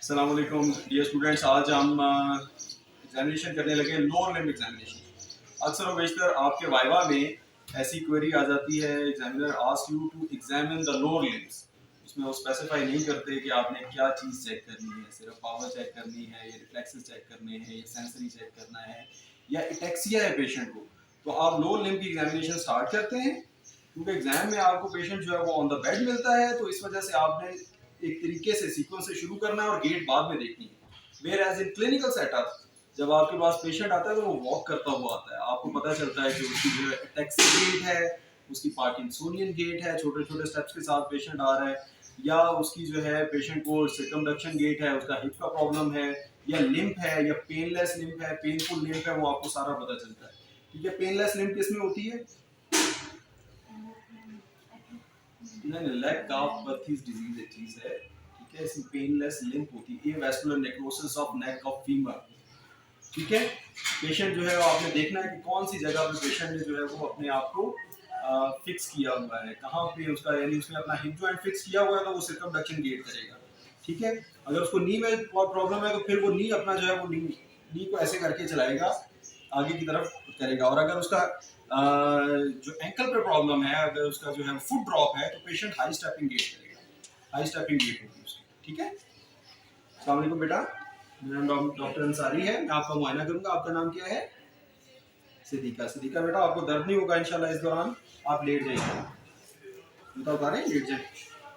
अस्सलाम वालेकुम dear students. आज हम एग्जामिनेशन करने लगे लोअर लिम्ब एग्जामिनेशन। अक्सर और बेशतर आपके वाइवा में ऐसी क्वेरी आ जाती है, examiner ask you to examine the lower limbs. उसमें वो स्पेसिफाई नहीं करते कि आपने क्या चीज़ चेक करनी है, सिर्फ पावर चेक करनी है या रिफ्लेक्सेस चेक करने हैं या सेंसरी चेक करना है या एटेक्सिया है पेशेंट को। तो आप लोअर लिम्ब की एग्जामिनेशन स्टार्ट करते हैं क्योंकि एग्जाम में आपको पेशेंट जो है वो ऑन द बेड मिलता है, तो इस वजह से आपने एक तरीके से सीक्वेंस से शुरू करना है और गेट बाद में देखनी है। Whereas in clinical setup जब आपके पास पेशेंट आता है तो वो वॉक करता हुआ आता है, आपको पता चलता है कि उसकी जो है टैक्सी गेट है, उसकी पार्किंसोनियन गेट है, छोटे छोटे स्टेप्स के साथ पेशेंट आ रहा है, या उसकी जो है पेशेंट को सर्कमडक्शन गेट है, उसका हिप का प्रॉब्लम है या लिम्प है या पेनलेस लिम्प है, पेनफुल लिम्प है, वो आपको सारा पता चलता है। ठीक है, पेनलेस लिम्प किसमें होती है? नहीं, लेग काफ बर्थिस डिजीज एक चीज है, ठीक है, इसमें पेनलेस लिम्प होती है, vascular necrosis of neck of femur. ठीक है, पेशेंट जो है आपने देखना है कि कौन सी जगह पे पेशेंट ने जो है वो अपने आप को फिक्स किया हुआ है, कहाँ पे उसका, यानी उसने अपना हिप जॉइंट फिक्स किया हुआ है तो वो सर्कमडक्शन गेट करेगा। ठीक है, अगर उसको नी में प्रॉब्लम है तो फिर वो नी अपना जो है वो नी को ऐसे करके चलाएगा, आगे की तरफ करेगा। और अगर उसका जो एंकल पे प्रॉब्लम है, अगर उसका जो है फुट ड्रॉप है तो पेशेंट हाई स्टेपिंग गेट करेगा, हाई स्टेपिंग गेट होगी उसकी। ठीक है, अस्सलाम वालेकुम बेटा, मेरा नाम डॉक्टर अंसारी है, मैं आपका मुआयना करूंगा। आपका नाम क्या है? सिद्दीका। सिद्दीका बेटा, आपको दर्द नहीं होगा इंशाल्लाह इस दौरान, आप लेट जाइए, बता रहे हैं लेट जाए।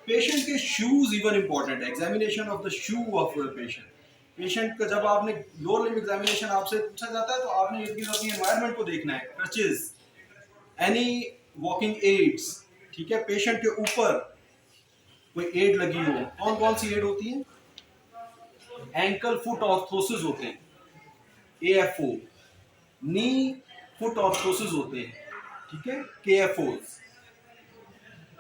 पेशेंट के शूज इवन इम्पोर्टेंट है, examination of the shoe of patient. Patient का जब आपने लोअर लिम्ब एग्जामिनेशन आपसे पूछा जाता है तो आपने अपनी एनवायरनमेंट को देखना है, क्रचेस, एनी वॉकिंग एड्स। ठीक है, पेशेंट के ऊपर कोई एड लगी हो, कौन कौन सी एड होती है? एंकल फुट ऑर्थोसिस होते हैं, AFO, नी फुट ऑर्थोसिस होते हैं, ठीक है, KFOs,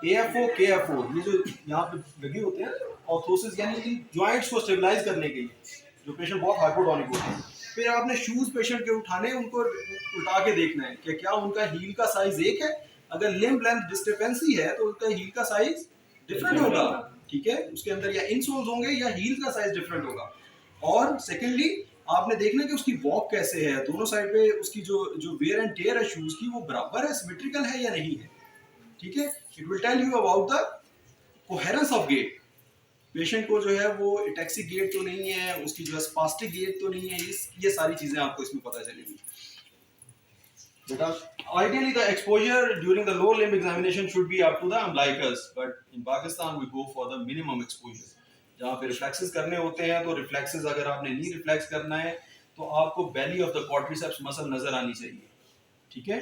AFO KFO, ये जो यहाँ पे लगे होते हैं ऑर्थोसिस, यानी इन जॉइंट्स को स्टेबलाइज करने के लिए, जो पेशेंट बहुत हाइपोटोनिक होते हैं। फिर आपने शूज पेशेंट के उठाने, उनको उल्टा के देखना है कि क्या उनका हील का साइज एक है। अगर लिम्ब लेंथ डिस्क्रिपेंसी है तो उनका हील का साइज डिफरेंट होगा। ठीक है, उसके अंदर या इनसोल्स होंगे या हील का साइज डिफरेंट होगा। और सेकेंडली आपने देखना कि उसकी वॉक कैसे है, दोनों साइड पे उसकी जो जो वेयर एंड टेयर है शूज की, वो बराबर है, सिमेट्रिकल है या नहीं है। ठीक है, it will tell you about the coherence of gait. पेशेंट को जो है वो टैक्सी गेट तो नहीं है, उसकी जो है स्पास्टिक गेट तो नहीं है, ये सारी चीजें आपको इसमें पता चलेगी बेटा। Ideally, the exposure during the lower limb examination should be up to the umbilicus, but in Pakistan we go for the minimum exposure. जहाँ पे रिफ्लेक्सेस करने होते हैं तो रिफ्लेक्सेस, अगर आपने नी रिफ्लेक्स करना है तो आपको belly of the quadriceps muscle नजर आनी चाहिए। ठीक है,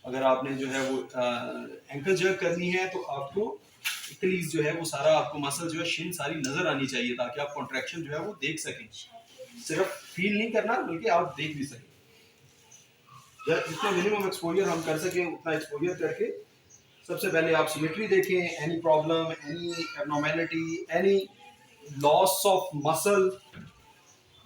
अगर आपने जो है वो एंकल जर्क करनी है तो आपको एक्लीज जो है वो सारा आपको मसल जो है शिन सारी नजर आनी चाहिए, ताकि आप कॉन्ट्रैक्शन जो है वो देख सकें, सिर्फ फील नहीं करना बल्कि आप देख भी सकें। जितने मिनिमम एक्सपोजर हम कर सकें उतना एक्सपोजर करके सबसे पहले आप सिमेट्री देखें, any problem, any abnormality, any loss of muscle,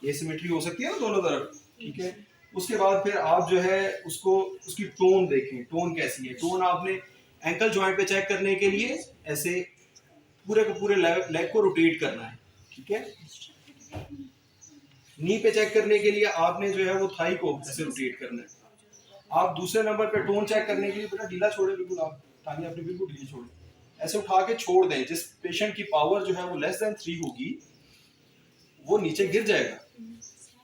ये सिमेट्री हो सकती है ना दोनों तरफ। ठीक है, उसके बाद फिर आप जो है उसको उसकी टोन देखें, टोन कैसी है। टोन आपने एंकल जॉइंट पे चेक करने के लिए ऐसे पूरे के पूरे लेग को रोटेट करना है। ठीक है, नी पे चेक करने के लिए आपने जो है वो थाई को ऐसे रोटेट करना है। आप दूसरे नंबर पे टोन चेक करने के लिए बेटा ढीला छोड़े, बिल्कुल आप टांगे अपनी बिल्कुल ढीली छोड़े, ऐसे उठा के छोड़ दें। जिस पेशेंट की पावर जो है वो लेस देन 3 होगी वो नीचे गिर जाएगा।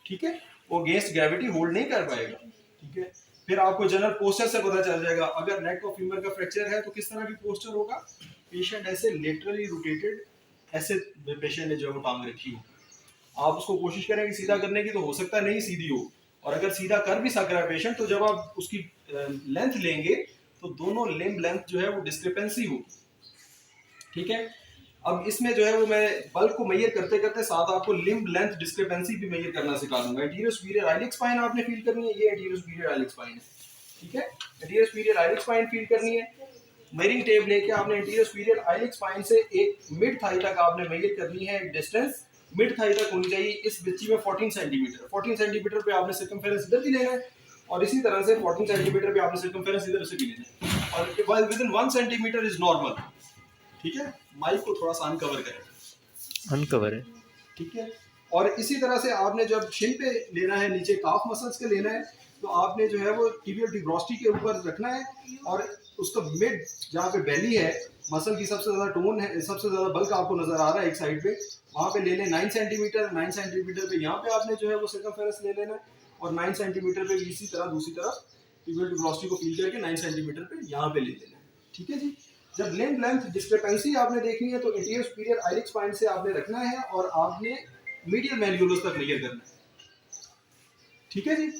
ठीक है, वो अगेंस्ट ग्रेविटी होल्ड नहीं कर पाएगा। ठीक है, फिर आपको जनरल पोस्चर से पता चल जाएगा। अगर नेक ऑफ फीमर का फ्रैक्चर है तो किस तरह की पोस्चर होगा, पेशेंट ऐसे लेटरली रोटेटेड, ऐसे पेशेंट ने जो है वो टांग रखी हो। आप उसको कोशिश करें कि सीधा करने की, तो हो सकता है नहीं सीधी हो, और अगर सीधा कर भी सक रहा है पेशेंट तो जब आप उसकी लेंथ लेंगे तो दोनों लिम्ब लेंथ जो है वो डिस्क्रिपेंसी हो। ठीक है, अब इसमें जो है वो मैं बल्क को मेजर करते करते साथ आपको लिम्ब लेंथ डिस्क्रिपेंसी भी मेजर करना सिखा दूंगा। एंटीरियर सुपीरियर आइलिक स्पाइन आपने फील करनी है, ये एंटीरियर सुपीरियर आइलिक स्पाइन है। ठीक है, anterior superior iliac spine feel करनी है, मेजरिंग टेप लेके आपने एंटीरियर सुपीरियर आइलिक स्पाइन से एक मिड थाई तक आपने मेजर करनी है। डिस्टेंस मिड थाई तक होनी चाहिए। इस बच्ची में 14 सेंटीमीटर, 14 सेंटीमीटर पे आपने सर्कमफेरेंस इधर भी लेना है, और इसी तरह से 14 सेंटीमीटर पे आपने सर्कमफेरेंस इधर से भी लेना है, और with in 1 centimetre is normal. ठीक है, माइक को थोड़ा सा अनकवर करें, अनकवर है। ठीक है, और इसी तरह से आपने जब शिन पे लेना है, नीचे काफ मसल्स के लेना है, तो आपने जो है वो टिबियल ट्यूबरोसिटी के ऊपर रखना है और उसका मिड जहाँ पे बेली है, मसल की सबसे ज़्यादा टोन है, सबसे ज़्यादा बल्क आपको नज़र आ रहा है एक साइड पे, वहाँ पे ले लें 9 सेंटीमीटर। 9 सेंटीमीटर पे यहाँ पे आपने जो है वो सर्कमफेरेंस ले लेना है और 9 सेंटीमीटर पे इसी तरह दूसरी तरफ टिबियल ट्यूबरोसिटी को फील करके 9 सेंटीमीटर पे यहाँ पे ले लेना है। ठीक है जी। जब लिम्ब लेंथ डिस्क्रिपेंसी आपने देखनी है तो इंटीरियर सुपीरियर आइलिक स्पाइन से आपने रखना है और आपने मीडियल मैल्यूलस तक मेजर करना है। ठीक है जी।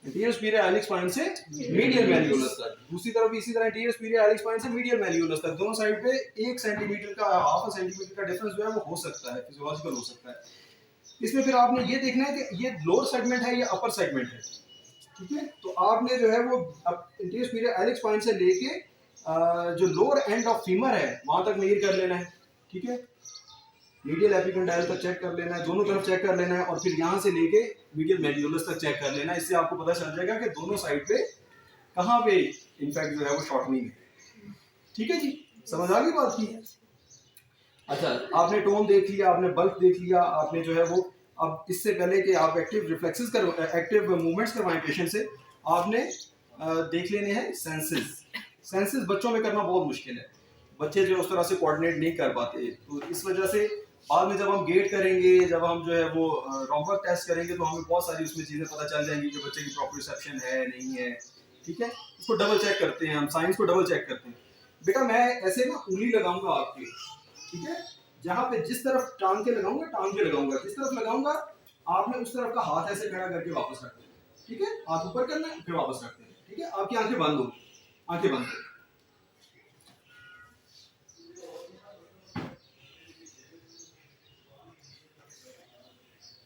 इंटीरियर सुपीरियर आइलिक स्पाइन से मीडियल मैल्यूलस तक, दूसरी तरफ इसी तरह इंटीरियर सुपीरियर आइलिक स्पाइन से मीडियल मैल्यूलस तक, दोनों साइड पे 1 सेंटीमीटर का, हाफ अ सेंटीमीटर का डिफरेंस जो है वो हो सकता है, फिजियोलॉजिकल हो सकता है। इसमें फिर आपने ये देखना है कि ये लोअर सेगमेंट है या अपर सेगमेंट है। ठीक है, तो आपने जो है वो इंटीरियर सुपीरियर आइलिक स्पाइन से लेके जो लोअर एंड ऑफ फीमर है वहां तक मेजर कर लेना है। ठीक है, मीडियल एपिकंडाइल तक चेक कर लेना है, दोनों तरफ चेक कर लेना है और फिर यहाँ से लेके मीडियल मैल्यूलस तक चेक कर लेना है। इससे आपको पता चल जाएगा कि दोनों साइड पे कहाँ पे इनफैक्ट जो है वो शॉर्टनिंग है। ठीक है जी, समझ आ गई बात की। अच्छा, आपने टोन देख लिया, आपने बल्क देख लिया, आपने जो है वो, अब इससे पहले कि आप एक्टिव मूवमेंट्स करवाएं पेशेंट से, आपने देख लेने हैं सेंसेस। सेंसेस बच्चों में करना बहुत मुश्किल है, बच्चे जो उस तरह से कोऑर्डिनेट नहीं कर पाते, तो इस वजह से बाद में जब हम गेट करेंगे, जब हम जो है वो रॉम्बक टेस्ट करेंगे, तो हमें बहुत सारी उसमें चीज़ें पता चल जाएंगी कि बच्चे की प्रॉपर रिसेप्शन है नहीं है। ठीक है, उसको डबल चेक करते हैं हम, साइंस को डबल चेक करते हैं। बेटा मैं ऐसे ना उंगली लगाऊंगा आपके, ठीक है, जहाँ पे जिस तरफ टांग के लगाऊंगा, टांग के लगाऊंगा, जिस तरफ लगाऊंगा आपने उस तरफ का हाथ ऐसे खड़ा करके वापस रख देना। ठीक है, हाथ ऊपर करना है फिर वापस रख देना। ठीक है, आपकी आंखें बंद हो, आंखें बंद हो।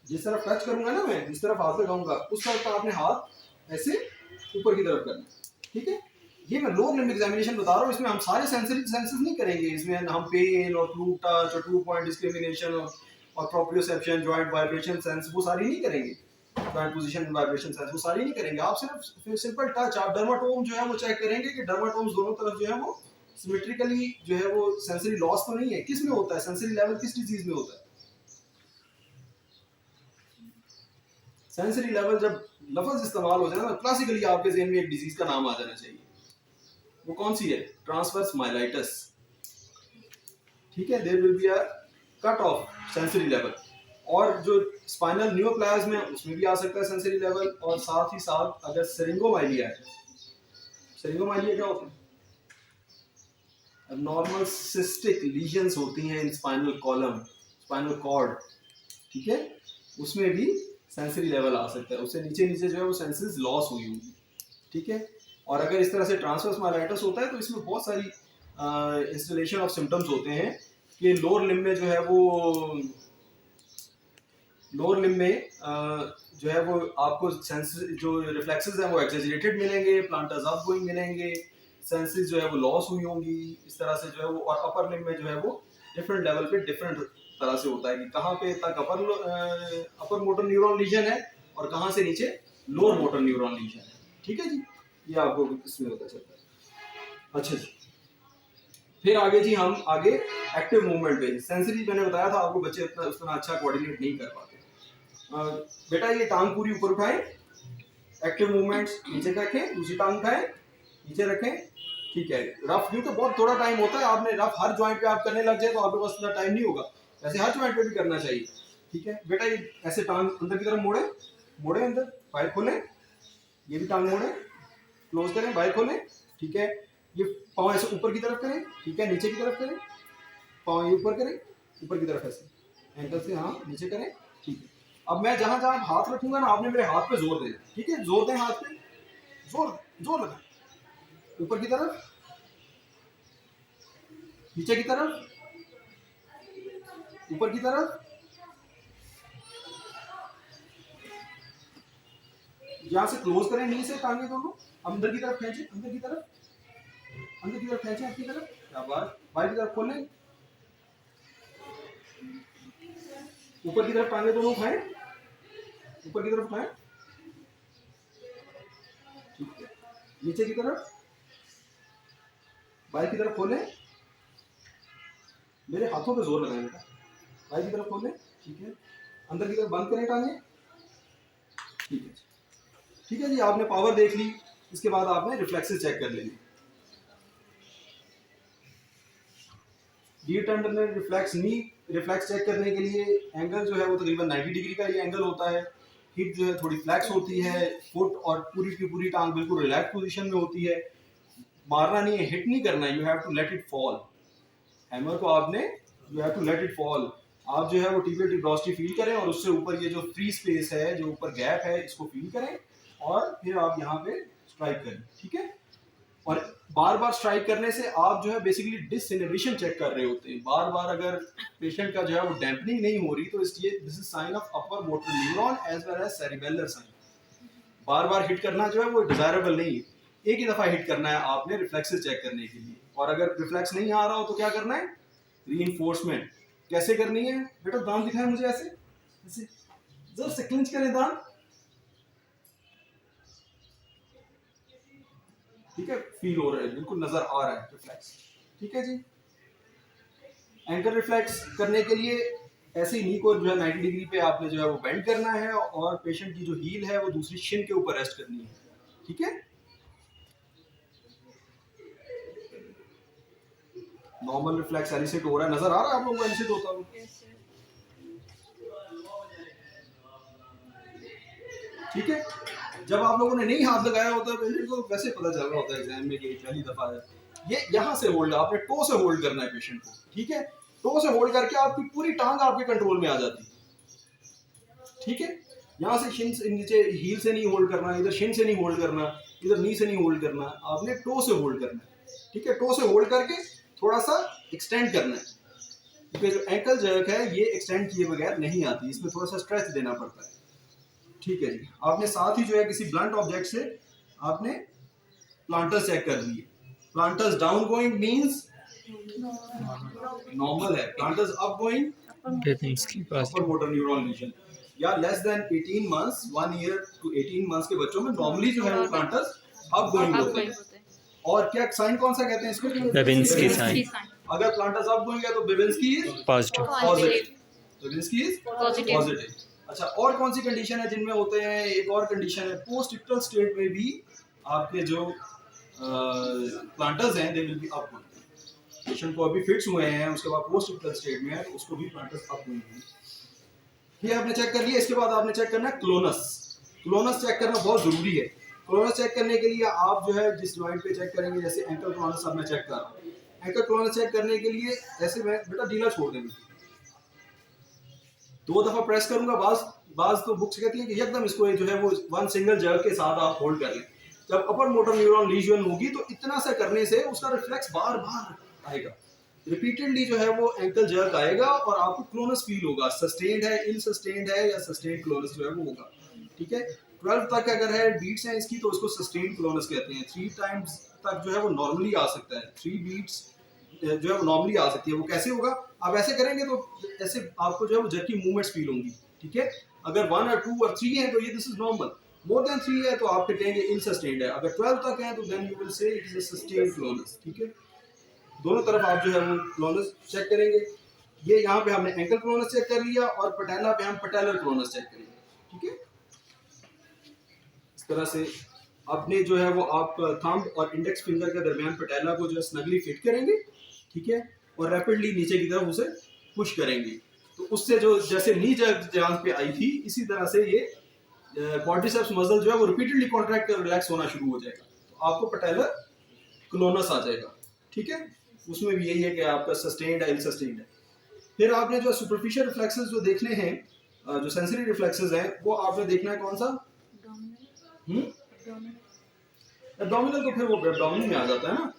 जिस तरफ टच करूंगा ना मैं, जिस तरफ हाथ लगाऊंगा उस तरफ का आपने हाथ ऐसे ऊपर की तरफ करना। ठीक है, ये मैं लोअर लिम्ब एग्जामिनेशन बता रहा हूँ, इसमें हम सारे सेंसेस नहीं करेंगे, इसमें हम पेन और फ्लूट टच और 2 पॉइंट डिस्क्रिमिनेशन और प्रोप्रियोसेप्शन, जॉइंट वाइब्रेशन सेंस, वो सारी नहीं करेंगे। जॉइंट पोजीशन वाइब्रेशन सेंस वो सारी नहीं करेंगे, आप सिर्फ सिंपल टच, आप डर्माटोम जो है वो चेक करेंगे कि डर्माटोम्स दोनों तरफ जो है वो सिमेट्रिकली जो है वो सेंसरी लॉस तो नहीं है। किस में होता है सेंसरी लेवल, किस डिजीज में होता है? सेंसरी लेवल जब लफ्ज इस्तेमाल हो जाए ना, क्लासिकली आपके ज़हन में एक डिजीज का नाम आ जाना चाहिए। वो कौन सी है? Transverse myelitis. ठीक है, there will be a cut off sensory level. और जो स्पाइनल न्यूरोप्लाज्म है उसमें भी आ सकता है सेंसरी लेवल, और साथ ही साथ अगर सेरिंगोमाइलिया है, सेरिंगोमाइलिया क्या होता है? नॉर्मल सिस्टिक लीजन्स होती हैं इन स्पाइनल कॉलम, स्पाइनल कॉर्ड। ठीक है, उसमें भी सेंसरी लेवल आ सकता है, उससे नीचे नीचे जो है वो सेंसेस लॉस हुई होगी। ठीक है, और अगर इस तरह से ट्रांसवर्स माइलाइटिस होता है तो इसमें बहुत सारी इंस्टॉलेशन ऑफ सिम्टम्स होते हैं कि लोअर लिम्ब में जो है वो, लोअर लिम्ब में जो है वो आपको सेंस जो रिफ्लेक्सेस हैं वो एक्सेजरेटेड मिलेंगे, प्लांटर्स आउटगोइंग मिलेंगे, सेंसेस जो है वो लॉस हुई होंगी इस तरह से जो है वो। और अपर लिम्ब में जो है वो डिफरेंट लेवल पे डिफरेंट तरह से होता है कि कहाँ पे तक अपर मोटर न्यूरॉन लीजन है और कहाँ से नीचे लोअर मोटर न्यूरॉन लीजन है। ठीक है जी, ये आपको इसमें पता चलता है। अच्छा जी, फिर आगे जी हम आगे एक्टिव मूवमेंट पे, सेंसरी मैंने बताया था आपको, बच्चे उतना उतना अच्छा कोऑर्डिनेट नहीं कर पाते। बेटा ये टांग पूरी ऊपर उठाएं, एक्टिव मूवमेंट्स, नीचे रखें, दूसरी टांग उठाएं, नीचे रखें। ठीक है, रफ क्योंकि बहुत थोड़ा टाइम होता है, आपने रफ हर जॉइंट पे आप करने लग जाए तो आपके पास इतना टाइम नहीं होगा, वैसे हर जॉइंट पे भी करना चाहिए। ठीक है बेटा, ये ऐसे टांग अंदर की तरफ मोड़े, मोड़े अंदर, बाहर खोलें, ये भी टांग मोड़े, क्लोज करें, बाहर खोलें। ठीक है, ये पाँव ऐसे ऊपर की तरफ करें, ठीक है, नीचे की तरफ करें, पाँव ये ऊपर करें, ऊपर की तरफ ऐसे एंकल से, हाँ नीचे करें। ठीक है, अब मैं जहां जहां हाथ रखूंगा ना, आपने मेरे हाथ पे जोर देना। ठीक है, जोर दें हाथ पे, जोर जोर लगा, ऊपर की तरफ, नीचे की तरफ, ऊपर की तरफ, यहाँ से क्लोज करें, नी से टांगे दोनों, अंदर की तरफ खींचे, अंदर की तरफ, अंदर की तरफ खींचे, आपकी तरफ, क्या बात, बाहर की तरफ खोलें, ऊपर की तरफ टांगे दोनों उठाएं, ऊपर की तरफ उठाएं। ठीक है, नीचे की तरफ, बाहर की तरफ खोलें, मेरे हाथों पे जोर लगाएं बेटा, बाहर की तरफ खोलें। ठीक है, अंदर की तरफ बंद करें टांगे। ठीक है जी, आपने पावर देख ली। इसके बाद आपने रिफ्लेक्सेस चेक कर लेंगे। डी टर्नर रिफ्लेक्स नी रिफ्लेक्स चेक करने के लिए एंगल जो है वो तकरीबन 90 डिग्री का ये एंगल होता है। हिप जो है थोड़ी फ्लैक्स होती है, फुट और पूरी की पूरी टांग बिल्कुल रिलैक्स पोजीशन में होती है। मारना नहीं है, हिट नहीं करना है, you have to let it fall. Hammer को आपने you have to let it fall. आप जो है वो टिबियल ट्यूबरोसिटी फील करें और उससे ऊपर ये जो फ्री स्पेस है, जो ऊपर गैप है, इसको फील करें और फिर आप यहाँ पे स्ट्राइक करें। ठीक है, और बार बार स्ट्राइक करने से आप जो है बेसिकली डिसइनहिबिशन चेक कर रहे होते हैं। बार बार अगर पेशेंट का जो है वो डैम्पनिंग नहीं हो रही तो इसलिए this is sign of upper motor neuron as well as cerebellar sign. बार बार हिट करना जो है वो डिजायरेबल नहीं है। एक ही दफा हिट करना है आपने रिफ्लेक्सेस चेक करने के लिए। और अगर रिफ्लेक्स नहीं आ रहा हो तो क्या करना है, रीइंफोर्समेंट कैसे करनी है। बेटा दांत दिखाएं मुझे, ऐसे ऐसे जरा से क्लिंच करें दांत। ठीक है, फील हो रहा है, बिल्कुल नजर आ रहा है रिफ्लेक्स। ठीक है जी, एंकर रिफ्लेक्स करने के लिए ऐसे ही नी को जो है 90 डिग्री पे आपने जो है वो बेंड करना है और पेशेंट की जो हील है वो दूसरी शिन के ऊपर रेस्ट करनी है। ठीक है, नॉर्मल रिफ्लेक्स एलिसिट हो रहा है, नजर आ रहा है आप लोगों को एलिसिट होता हुआ। ठीक है, जब आप लोगों ने नहीं हाथ लगाया होता है पेशेंट को, वैसे पता चल रहा होता है एग्जाम में कि पहली दफा है। ये यहाँ से होल्ड, आपने टो से होल्ड करना है पेशेंट को। ठीक है, टो से होल्ड करके आपकी पूरी टांग आपके कंट्रोल में आ जाती है। ठीक है, यहाँ से शिन से नीचे, हील से नहीं होल्ड करना, इधर शिन से नहीं होल्ड करना, इधर नी से नहीं होल्ड करना, आपने टो से होल्ड करना है। ठीक है, टो से होल्ड करके थोड़ा सा एक्सटेंड करना है, क्योंकि जो एंकल जर्क है ये एक्सटेंड किए बगैर नहीं आती, इसमें थोड़ा सा स्ट्रेच देना पड़ता है। ठीक है जी, आपने साथ ही जो है किसी ब्लंट ऑब्जेक्ट से आपने प्लांटर्स चेक कर लिए। Plantars down going means normal है, plantars up going upper motor neuron lesion, या less than 18 months, 1 year to 18 months के बच्चों में नॉर्मली जो है वो प्लांटर्स अप गोइंग होते हैं। और क्या साइन कौन सा कहते हैं इसको, बेबिंस्की साइन। अगर प्लांटर्स अप गोइंग है तो Babinski is positive, Babinski is positive. अच्छा, और कौन सी कंडीशन है जिनमें होते हैं, एक और कंडीशन है पोस्ट इक्टल स्टेट में भी आपके जो प्लांटर्स हैं they will be up going. Patient को अभी फिट्स हुए हैं, उसके बाद पोस्ट इक्टल स्टेट में है तो उसको भी प्लांटर्स अप गोइंग होंगे। ये आपने चेक कर लिया। इसके बाद आपने चेक करना है क्लोनस। क्लोनस चेक करना बहुत जरूरी है। क्लोनस चेक करने के लिए आप जो है जिस जॉइंट पे चेक करेंगे, जैसे एंकल क्लोनस अब मैं चेक कर रहा हूँ, एंकल क्लोनस चेक करने के लिए ऐसे मैं बेटा ढीला छोड़ देंगे, 2 दफा प्रेस करूंगा। बाज तो बुक्स कहती है कि एकदम इसको जो है वो वन सिंगल जर्क के साथ आप होल्ड कर लें। जब अपर मोटर न्यूरॉन लीजन होगी तो इतना सा करने से उसका रिफ्लेक्स बार बार आएगा, रिपीटेडली जो है वो एंकल जर्क आएगा और आपको क्लोनस फील होगा। सस्टेन्ड है, इनसस्टेन्ड है, या सस्टेन्ड क्लोनस जो है वो होगा। ठीक है, 12 तक अगर है बीट्स हैं इसकी तो उसको सस्टेन्ड क्लोनस कहते हैं। 3 टाइम्स तक जो है वो नॉर्मली आ सकता है, 3 बीट्स जो है वो नॉर्मली आ सकती है। वो कैसे होगा, आप ऐसे करेंगे तो ऐसे आपको जो है वो जर्की मूवमेंट्स फील होंगी। ठीक है, अगर 1 और 2 और 3 है तो ये this is normal, more than 3 है तो आप कहेंगे इनसस्टेन्ड है, अगर 12 तक है तो then you will say it is a sustained clonus. ठीक है, दोनों तरफ आप जो है वो क्लोनस चेक करेंगे। ये यहाँ पे हमने एंकल क्लोनस चेक कर लिया और पटेला पे हम पटेलर क्लोनस चेक करेंगे। ठीक है, इस तरह से अपने जो है वो आप थंब और इंडेक्स फिंगर के दरमियान पटेला को जो है स्नगली फिट करेंगे। ठीक है, और रैपिडली नीचे की तरफ उसे पुश करेंगे, तो उससे जो जैसे नी जहाँ पे आई थी इसी तरह से ये क्वाड्रिसेप्स मसल जो है वो रिपीटेडली कॉन्ट्रैक्ट कर रिलैक्स होना शुरू हो जाएगा, तो आपको पटेलर क्लोनस आ जाएगा। ठीक है, उसमें भी यही है कि आपका सस्टेन्ड है, इनसस्टेन्ड है। फिर आपने जो सुपरफिशियल रिफ्लेक्सेस जो देखने हैं, जो सेंसरी रिफ्लेक्सेस हैं, वो आपने देखना है कौन सा, एब्डोमिनल। तो फिर वो एब्डोमिनल में आ जाता है ना,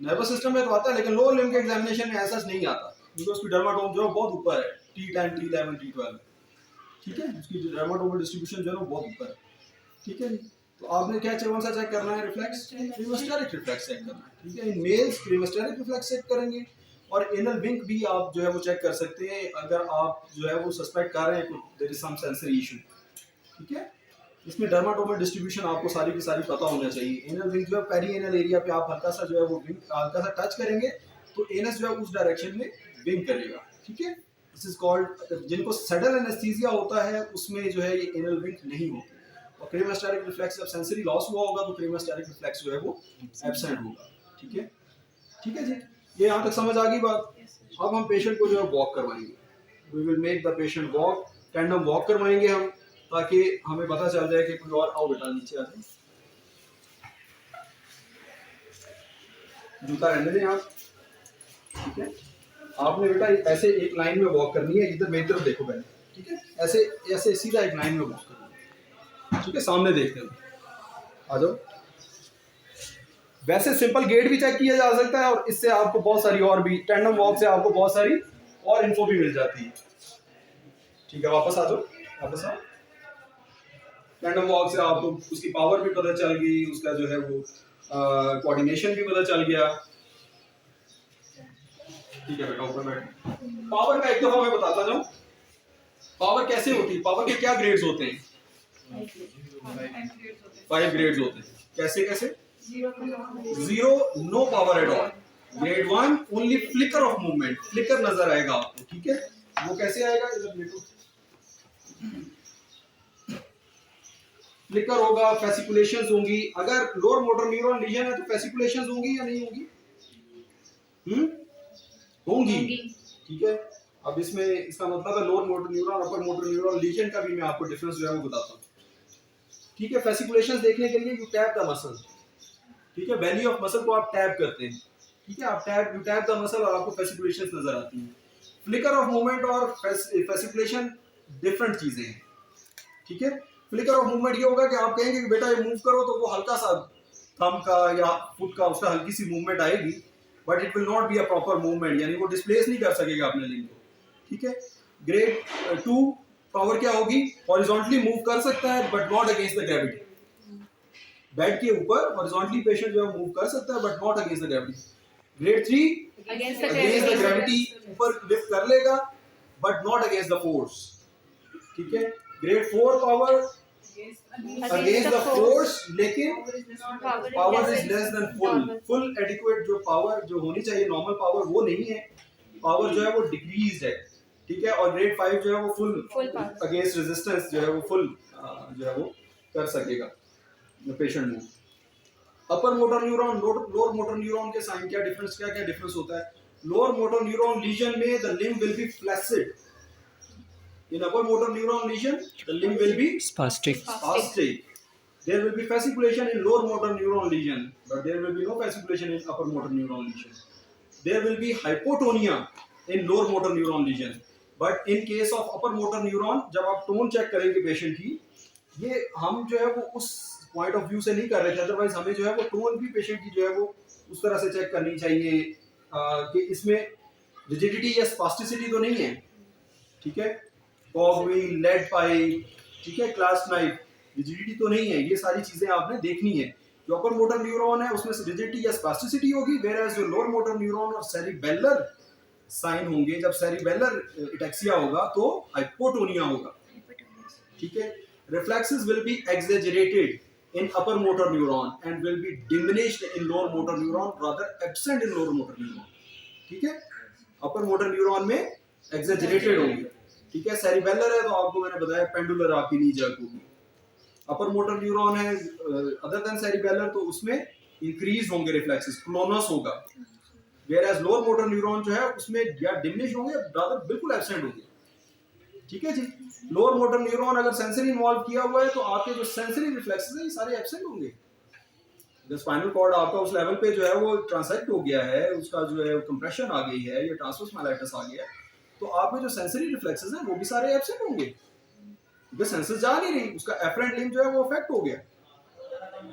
नर्वस सिस्टम में तो आता है, लेकिन लोअर लिम्ब के एग्जामिनेशन में ऐसा नहीं आता क्योंकि उसकी डर्माटोम जो है बहुत ऊपर है, T10, T11, T12। ठीक है, उसकी डर्माटोमल डिस्ट्रीब्यूशन जो है वो बहुत ऊपर है। ठीक है, तो आपने क्या कौन सा चेक करना है, रिफ्लेक्स, क्रीमास्टेरिक रिफ्लेक्स चेक करना है। ठीक है, इन मेल्स क्रीमास्टेरिक रिफ्लेक्स चेक करेंगे और एनल विंक भी आप जो है वो चेक कर सकते हैं अगर आप जो है वो सस्पेक्ट कर रहे हैं there is some sensory issue. ठीक है, इसमें डर्माटोमल डिस्ट्रीब्यूशन आपको सारी की सारी पता होना चाहिए। एनल विंग जो है पेरी एनल एरिया पे आप हल्का सा जो है वो विंग हल्का सा टच करेंगे तो एनस जो है उस डायरेक्शन में विंग करेगा। ठीक है, दिस इज कॉल्ड, जिनको सडन एनेस्थीसिया होता है उसमें जो है ये एनल विंक नहीं होती, और क्रेमास्टेरिक रिफ्लेक्स जब सेंसरी लॉस हुआ होगा तो क्रेमास्टेरिक रिफ्लेक्स जो है वो एब्सेंट होगा। ठीक है, ठीक है जी, ये यहाँ तक समझ आ गई बात। अब हम पेशेंट को जो है वॉक करवाएंगे, we will make the patient walk, tandem walk करवाएंगे हम, ताकि हमें पता चल जाए कि कोई और, आओ बेटा नीचे आ जाए, जूता रहने दें आप। ठीक है, आपने बेटा ऐसे एक लाइन में वॉक करनी है, इधर मेरी तरफ देखो पहले। ठीक है, ऐसे ऐसे सीधा एक लाइन में वॉक करनी है। ठीक है, सामने देखते हैं, आ जाओ। वैसे सिंपल गेट भी चेक किया जा सकता है, और इससे आपको बहुत सारी और भी, टैंडम वॉक से आपको बहुत सारी और इन्फो भी मिल जाती है। ठीक है, वापस आ जाओ, वापस आओ। टैंडम वॉक से आपको उसकी पावर भी पता चल गई, उसका जो है वो कोऑर्डिनेशन भी पता चल गया। ठीक है बेटा, ऊपर बैठ। पावर का एक दफा मैं बताता जाऊं, पावर कैसे होती है, पावर के क्या ग्रेड्स होते हैं? 5 ग्रेड्स होते हैं। कैसे कैसे? 0 no power at all, grade 1 only flicker of movement, flicker नजर आएगा आपको। ठीक है, वो कैसे आएगा, इधर देखो, फ्लिकर होगा, फेसिकुलेशंस होंगी। अगर लोअर मोटर न्यूरॉन लीजन है तो फेसिकुलेशंस होंगी या नहीं होंगी? होंगी। ठीक है, अब इसमें इसका मतलब है लोअर मोटर न्यूरॉन, अपर मोटर न्यूरॉन लीजन का भी मैं आपको डिफरेंस जो है वो बताता हूँ। ठीक है, फेसिकुलेशंस देखने के लिए यू टैप द मसल। ठीक है, वैल्यू ऑफ मसल को आप टैप करते हैं। ठीक है, आप tap, you tap the muscle और आपको फेसिकुलेशंस नजर आती हैं। फ्लिकर ऑफ मूवमेंट और फेसिकुलेशन डिफरेंट चीजें हैं। ठीक है, फ्लिकर ऑफ मूवमेंट ये होगा कि आप कहेंगे कि बेटा ये मूव करो, तो वो हल्का सा थंब का या फुट का उसका हल्की सी मूवमेंट आएगी, but it will not be a proper movement, यानी वो डिस्प्लेस नहीं कर सकेगा अपने लिंग को। ठीक है, ग्रेड 2 पावर क्या होगी, हॉरिजॉन्टली मूव कर सकता है but not against the gravity. Bed के ऊपर हॉरिजॉन्टली पेशेंट जो है मूव कर सकता है but not against the gravity. Grade 3 against the gravity ऊपर लिफ्ट कर लेगा but not against the force. ठीक है, grade 4 power against the force, लेकिन power is less than full adequate, जो पावर जो होनी चाहिए नॉर्मल पावर वो नहीं है, पावर जो है वो डिक्रीज है। ठीक है, और ग्रेड 5 जो है वो फुल अगेंस्ट रेजिस्टेंस जो है वो फुल जो है वो कर सकेगा पेशेंट मूव। अपर motor neuron, lower motor neuron के साइन क्या डिफरेंस, क्या क्या डिफरेंस होता है? लोअर मोटर न्यूरॉन लीजन में the limb will be flaccid, in upper motor neuron lesion the limb will be spastic. There will be fasciculation in lower motor neuron lesion, but there will be no fasciculation in upper motor neuron lesion. There will be hypotonia in lower motor neuron lesion, but in case of upper motor neuron, जब आप tone check करेंगे patient की, ये हम जो है वो उस पॉइंट ऑफ व्यू से नहीं कर रहे थे, अदरवाइज हमें जो है वो टोन भी पेशेंट की जो है वो उस तरह से चेक करनी चाहिए कि इसमें रिजिडिटी या स्पास्टिसिटी तो नहीं है। ठीक है, कॉग व्हील, लेड पाइप, ठीक है, क्लास नाइफ, रिजिडिटी तो नहीं है, ये सारी चीजें आपने देखनी है। जो अपर मोटर न्यूरॉन है उसमें रिजिडिटी या स्पास्टिसिटी होगी, वेयरएज जो लोअर मोटर न्यूरॉन और सेरिबेलर साइन होंगे, जब सेरिबेलर इटेक्सिया होगा तो हाइपोटोनिया होगा। ठीक है, reflexes will be exaggerated in upper motor neuron and will be diminished in lower motor neuron, rather absent in lower motor neuron. ठीक है, अपर मोटर न्यूरॉन में एक्सैजरेटेड होंगे। ठीक है, सेरिबेलर है तो आपको मैंने बताया पेंडुलर आपकी नी जर्क होगी। अपर मोटर न्यूरॉन है अदर देन सेरिबेलर, तो उसमें इंक्रीज होंगे रिफ्लेक्सेस, क्लोनस होगा। वेयरएज लोअर मोटर न्यूरॉन जो है उसमें या डिमिनिश होंगे, रादर बिल्कुल एब्सेंट होंगे। ठीक है जी, लोअर मोटर न्यूरॉन अगर सेंसरी इन्वॉल्व किया हुआ है तो आपके जो सेंसरी रिफ्लेक्सेस हैं ये सारे एब्सेंट होंगे। जब स्पाइनल कॉर्ड आपका उस लेवल पे जो है वो ट्रांसेक्ट हो गया है, उसका जो है कंप्रेशन आ गई है या ट्रांसवर्स माइलाइटिस आ गया है, तो आप में जो सेंसरी रिफ्लेक्सेस हैं वो भी सारे एब्सेंट होंगे, क्योंकि सेंसस जा नहीं रही, उसका एफरेंट लिम्ब जो है वो अफेक्ट हो गया।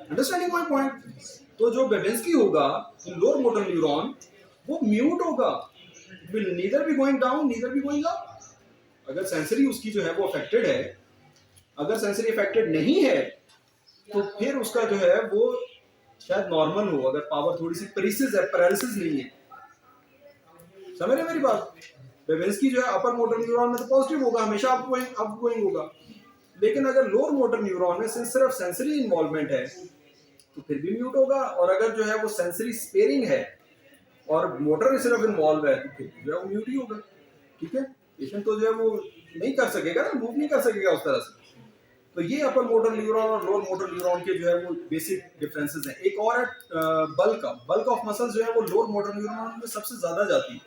Understanding my point? तो जो बेबेंस्की होगा इन लोअर मोटर न्यूरॉन वो म्यूट होगा, will neither be going down neither be going up. अगर सेंसरी उसकी जो है वो अफेक्टेड है, अगर सेंसरी अफेक्टेड नहीं है तो फिर उसका जो है वो शायद नॉर्मल हो, अगर पावर थोड़ी सी पैरालिसिस है, पैरालिसिस नहीं है। समझ रहे मेरी बात? बेबेंस्की जो है अपर मोटर न्यूरॉन में तो पॉजिटिव होगा, हमेशा अप गोइंग होगा, लेकिन अगर लोअर मोटर न्यूरॉन में सिर्फ सेंसरी इन्वॉल्वमेंट है तो फिर भी म्यूट होगा, और अगर जो है वो सेंसरी स्पेयरिंग है और मोटर सिर्फ इन्वॉल्व है तो फिर जो है वो म्यूट ही होगा। ठीक है, पेशेंट तो जो है वो नहीं कर सकेगा ना, मूव नहीं कर सकेगा उस तरह से। तो ये अपर मोटर न्यूरॉन और लोअर मोटर न्यूरॉन के जो है वो बेसिक डिफरेंसेस हैं। एक और है बल्क ऑफ मसल्स जो है वो लोअर मोटर न्यूरॉन में सबसे ज्यादा जाती है।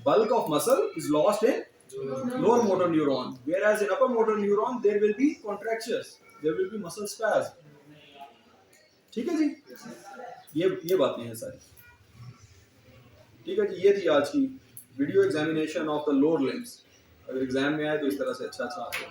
Bulk of muscle is lost in lower motor neuron, whereas in upper motor neuron there will be contractures, there will be muscle spasm। ठीक है जी, ये बातें हैं सारी। ठीक है जी, ये थी आज की video examination of the lower limbs. अगर एग्जाम में आए तो इस तरह से अच्छा आता है।